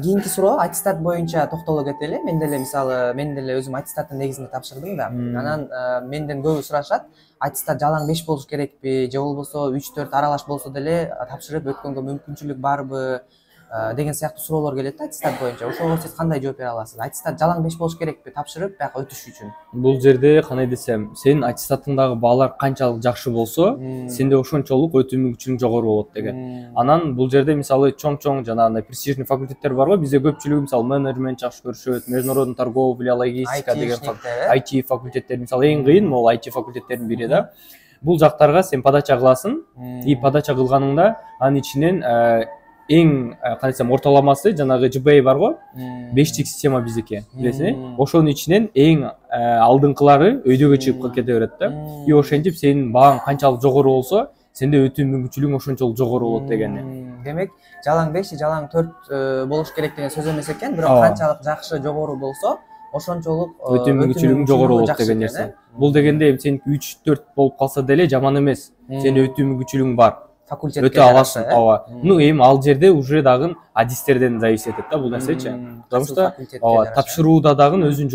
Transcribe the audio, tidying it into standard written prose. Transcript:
Кийинки суроо аттестат боюнча токтоло кетели. Мен деле мисалы мен деле өзүм аттестаттын негизинде тапшырдым да. Анан менден көбү сурашат, аттестат жалаң 5 болуш керекпи же болбосо 3-4 аралаш болсо деле тапшырып өткөнгө мүмкүнчүлүк барбы деген сыяктуу суроолор келет да аттестат боюнча. Ошого сиз кандай жооп бере аласыз? Аттестат жалаң 5 болуш керекпи тапшырып бияка өтүш үчүн? Бул жерде кандай десем, сенин аттестатыңдагы баалар канчалык жакшы болсо, сенде ошончолук өтүү мүмкүнчүлүгүң жогору болот деген. Анан бул жерде мисалы чоң жанагындай престижный факультеттер барбы? Бизде көпчүлүгү мисалы менеджмент жакшы көрүшөт, международный торговля, логистика деген IT факультеттер мисалы эң кыйын могул IT факультеттердин бири да. Бул жактарга сен подача кыласың, и подача кылганыңда анын ичинен эң кандай десем ортоламасы жанагы GPA барго, 5тик система биздики, билесиңби? Ошонун ичинен эң алдыңкылары өйдөгө чыгып кете берет да. И ошентип сенин бааң канчалык жогору болсо, сенде өтүү мүмкүнчүлүгүң ошончолук жогору болот дегени. Демек, жалаң 5, жалаң 4 болуш керек деген сөз эмес экен, бирок канчалык жакшы жогору болсо, ошончолук өтүү мүмкүнчүлүгүң жогору болот деген нерсе. Бул дегенде сеники 3-4 болуп калса деле жаман эмес. Сенин өтүү мүмкүнчүлүгүң бар. Өтө аласың, ооба. Ну эми ал жерде уже дагы адистерден зависит этет да бул нерсечи. Потому что тапшырууда дагы өзүнүн